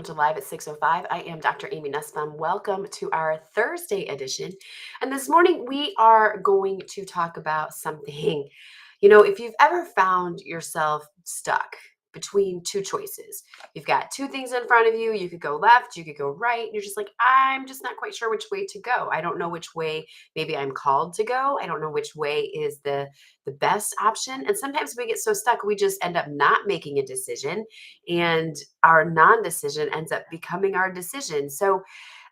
to Live at 6:05. I am Dr. Amy Nussbaum. Welcome to our Thursday edition. And this morning we are going to talk about something. If you've ever found yourself stuck between two choices, you've got two things in front of you. You could go left, you could go right. And you're just like, I'm just not quite sure which way to go. I don't know which way maybe I'm called to go. I don't know which way is the best option. And sometimes we get so stuck, we just end up not making a decision, and our non-decision ends up becoming our decision. So,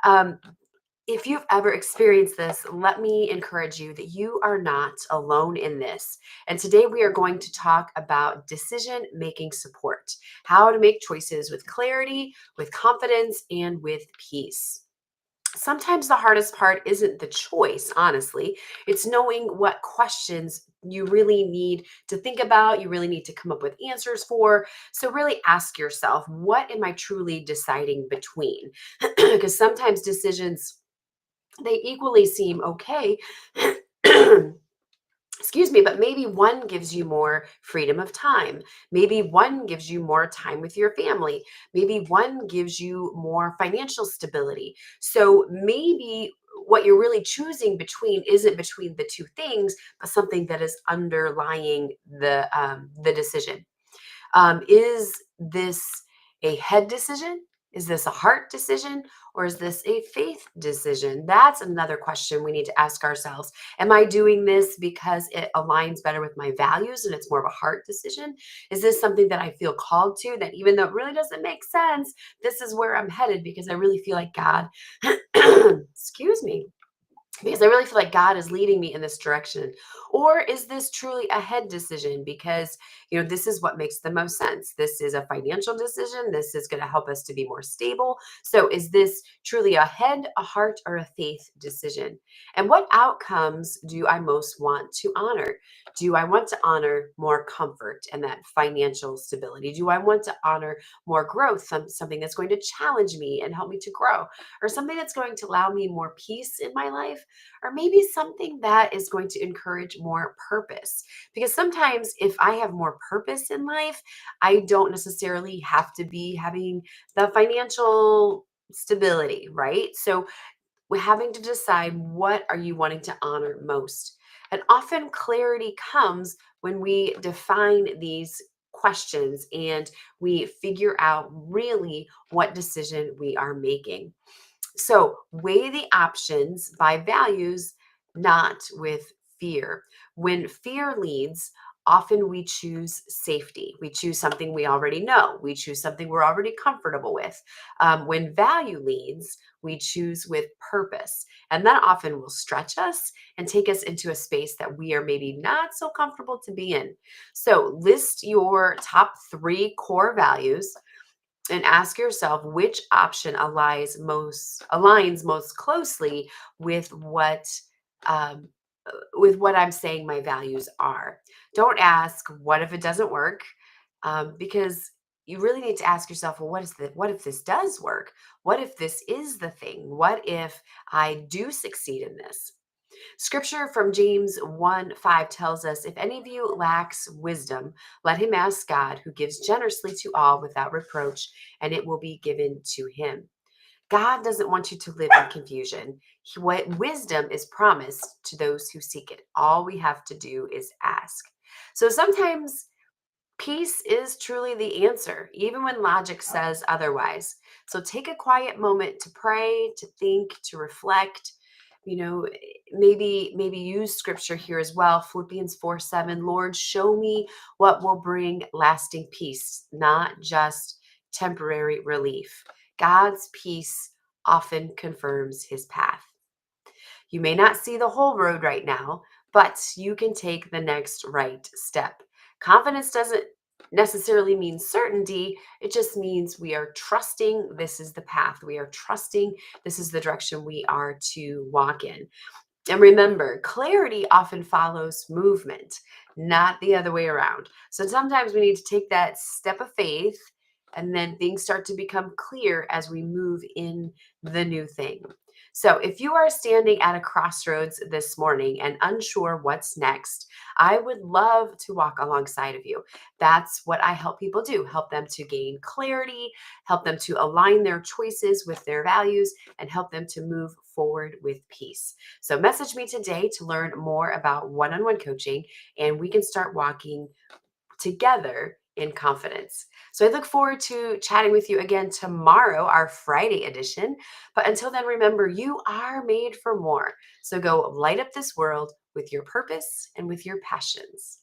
um, if you've ever experienced this, let me encourage you that you are not alone in this. And today we are going to talk about decision making support, how to make choices with clarity, with confidence, and with peace. Sometimes the hardest part isn't the choice, honestly. It's knowing what questions you really need to think about, you really need to come up with answers for. So, really ask yourself, what am I truly deciding between? Because sometimes decisions, they equally seem okay. Excuse me, but maybe one gives you more freedom of time. Maybe one gives you more time with your family. Maybe one gives you more financial stability. So maybe what you're really choosing between isn't between the two things, but something that is underlying the decision. Is this a head decision? Is this a heart decision? Or is this a faith decision? That's another question we need to ask ourselves. Am I doing this because it aligns better with my values and it's more of a heart decision? Is this something that I feel called to, that even though it really doesn't make sense, this is where I'm headed because I really feel like God, excuse me, because I really feel like God is leading me in this direction? Or is this truly a head decision because, this is what makes the most sense? This is a financial decision. This is going to help us to be more stable. So is this truly a head, a heart, or a faith decision? And what outcomes do I most want to honor? Do I want to honor more comfort and that financial stability? Do I want to honor more growth, something that's going to challenge me and help me to grow? Or something that's going to allow me more peace in my life? Or maybe something that is going to encourage more purpose? Because sometimes if I have more purpose in life, I don't necessarily have to be having the financial stability, right? So we're having to decide, what are you wanting to honor most? And often clarity comes when we define these questions and we figure out really what decision we are making. So weigh the options by values, not with fear. When fear leads, often we choose safety. We choose something we already know. We choose something we're already comfortable with. When value leads, we choose with purpose. And that often will stretch us and take us into a space that we are maybe not so comfortable to be in. So list your top three core values and ask yourself which option aligns most closely um, with what I'm saying my values are. Don't ask what if it doesn't work, because you really need to ask yourself, well, what if this does work? What if this is the thing? What if I do succeed in this? Scripture from James 1:5 tells us, if any of you lacks wisdom, let him ask God, who gives generously to all without reproach, and it will be given to him. God doesn't want you to live in confusion. What wisdom is promised to those who seek it. All we have to do is ask. So sometimes peace is truly the answer, even when logic says otherwise. So take a quiet moment to pray, to think, to reflect. You know, maybe use scripture here as well. Philippians 4:7. Lord, show me what will bring lasting peace, not just temporary relief. God's peace often confirms his path. You may not see the whole road right now, but you can take the next right step. Confidence doesn't necessarily mean certainty. It just means we are trusting this is the path. We are trusting this is the direction we are to walk in. And remember, clarity often follows movement, not the other way around. So sometimes we need to take that step of faith And then things start to become clear as we move in the new thing. So, if you are standing at a crossroads this morning and unsure what's next, I would love to walk alongside of you. That's what I help people do, help them to gain clarity, help them to align their choices with their values, and help them to move forward with peace. So, message me today to learn more about one on one coaching, and we can start walking together in confidence. So I look forward to chatting with you again tomorrow, our Friday edition. But until then, remember, you are made for more. So go light up this world with your purpose and with your passions.